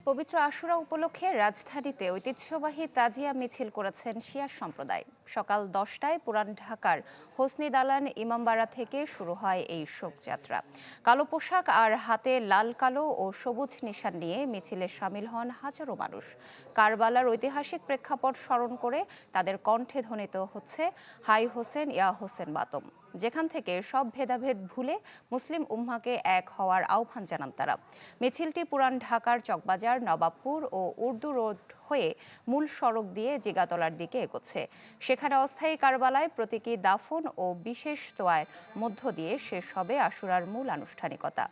পবিত্র আশুরা উপলক্ষে রাজধানীতে ঐতিহ্যবাহী তাজিয়া মিছিল করেছেন শিয়া সম্প্রদায়। সকাল 10টায় পুরান ঢাকার হোসনি দালান ইমামবাড়া থেকে শুরু হয় এই শোভাযাত্রা। কালো পোশাক আর হাতে লাল কালো ও সবুজ নিশান নিয়ে মিছিলে সামিল হন হাজারো মানুষ। কারবালার ঐতিহাসিক প্রেক্ষাপট স্মরণ করে তাদের কণ্ঠে ধ্বনিত হচ্ছে হাই হোসেন ইয়া হোসেন মাতম, যেখান থেকে সব ভেদাভেদ ভুলে মুসলিম উম্মাকে এক হওয়ার আহ্বান জানান তারা। মিছিলটি পুরান ঢাকার চকবাজার, নবাবপুর ও উর্দু রোড হয়ে মূল সড়ক দিয়ে জিগাতলার দিকে এগোচ্ছে। সেখানে অস্থায়ী কারবালায় প্রতীকী দাফন ও বিশেষ দোয়ার মধ্য দিয়ে শেষ হবে আশুরার মূল আনুষ্ঠানিকতা।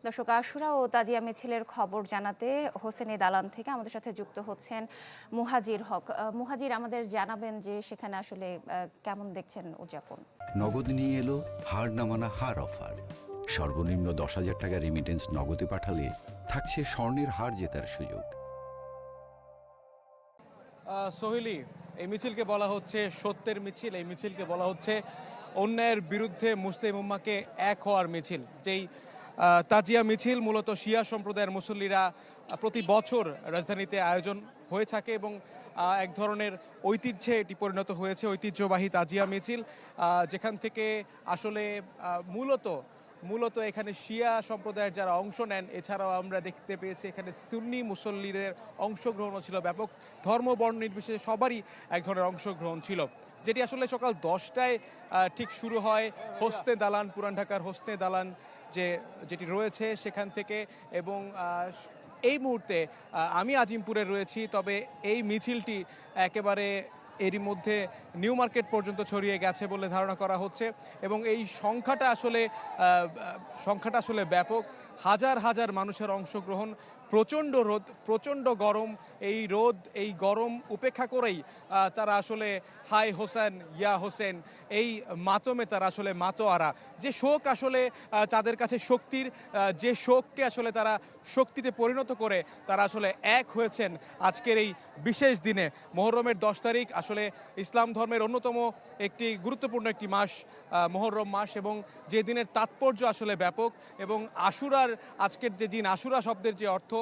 দর্শক, আশুরা ও তাজিয়া মিছিলের খবর জানাতে হোসেনি দালান থেকে আমাদের সাথে যুক্ত হচ্ছেন মুহাজির হক। মুহাজির, আমাদের জানাবেন যে সেখানে আসলে কেমন দেখছেন উদযাপন? নগদ নিয়ে এলো হার না মানা হার অফার। সর্বনিম্ন 10,000 টাকা রেমিটেন্স নগদে পাঠালে থাকছে স্বর্ণের হার জেতার সুযোগ। সোহেলি, এই মিছিলকে বলা হচ্ছে সত্যের মিছিল। এই মিছিলকে বলা হচ্ছে অন্যায়ের বিরুদ্ধে মুসলিম উম্মাকে এক হওয়ার মিছিল। যেই তাজিয়া মিছিল মূলত শিয়া সম্প্রদায়ের মুসল্লিরা প্রতি বছর রাজধানীতে আয়োজন হয়ে থাকে এবং এক ধরনের ঐতিহ্যে এটি পরিণত হয়েছে, ঐতিহ্যবাহী তাজিয়া মিছিল, যেখান থেকে আসলে মূলত এখানে শিয়া সম্প্রদায়ের যারা অংশ নেন, এছাড়াও আমরা দেখতে পেয়েছি এখানে সুন্নি মুসল্লিদের অংশগ্রহণও ছিল ব্যাপক। ধর্ম বর্ণ নির্বিশেষে সবারই এক ধরনের অংশগ্রহণ ছিল, যেটি আসলে সকাল 10টায় ঠিক শুরু হয় হোসনে দালান, পুরান ঢাকার হোসনে দালান যেটি রয়েছে সেখান থেকে। এবং এই মুহূর্তে আমি আজিমপুরে রয়েছি, তবে এই মিছিলটি একেবারে এরই মধ্যে নিউ মার্কেট পর্যন্ত ছড়িয়ে গেছে বলে ধারণা করা হচ্ছে এবং এই সংখ্যাটা আসলে ব্যাপক। হাজার হাজার মানুষের অংশগ্রহণ, প্রচণ্ড রোদ, প্রচণ্ড গরম। এই গরম উপেক্ষা করেই তারা আসলে হাই হোসেন ইয়া হোসেন এই মাতমে তারা আসলে মাতোয়ারা। যে শোক আসলে তাদের কাছে শক্তির, যে শোককে আসলে তারা শক্তিতে পরিণত করে তারা আসলে এক হয়েছেন আজকের এই বিশেষ দিনে। মুহররমের 10 তারিখ আসলে ইসলাম ধর্মের অন্যতম একটি গুরুত্বপূর্ণ একটি মাস, মুহররম মাস, এবং যে দিনের তাৎপর্য আসলে ব্যাপক। এবং আশুরার আজকের যে দিন, আশুরা শব্দের যে অর্থ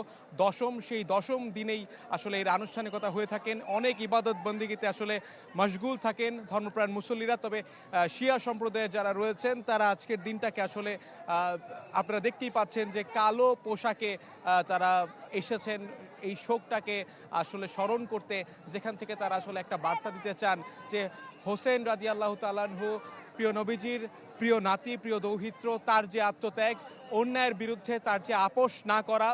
দশম, সেই দশম দিনেই আসলে এর আনুষ্ঠানিকতা হয়ে থাকেন। অনেক ইবাদত বন্দিগিতে আসলে মশগুল থাকেন ধর্মপ্রাণ মুসল্লিরা। তবে শিয়া সম্প্রদায়ের যারা রয়েছেন তারা আজকের দিনটাকে আসলে আপনারা দেখতেই পাচ্ছেন যে কালো পোশাকে তারা এসেছেন এই শোকটাকে আসলে স্মরণ করতে, যেখান থেকে তারা আসলে একটা বার্তা দিতে চান যে হোসেন রাদিয়াল্লাহু তাআলা আনহু, প্রিয় নবীজির প্রিয় নাতি, প্রিয় দৌহিত্র, তার যে আত্মত্যাগ, অন্যায়ের বিরুদ্ধে তার যে আপোষ না করা,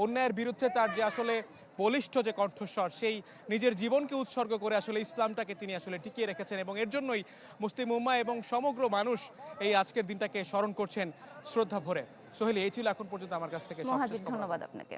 অন্যায়ের বিরুদ্ধে তার যে আসলে বলিষ্ঠ যে কণ্ঠস্বর, সেই নিজের জীবনকে উৎসর্গ করে আসলে ইসলামটাকে তিনি আসলে টিকিয়ে রেখেছেন। এবং এর জন্যই মুসলিম উম্মাহ এবং সমগ্র মানুষ এই আজকের দিনটাকে স্মরণ করছেন শ্রদ্ধা ভরে। সোহেলি, এই ছিল এখন পর্যন্ত আমার কাছ থেকে। মুহাজির, ধন্যবাদ আপনাকে।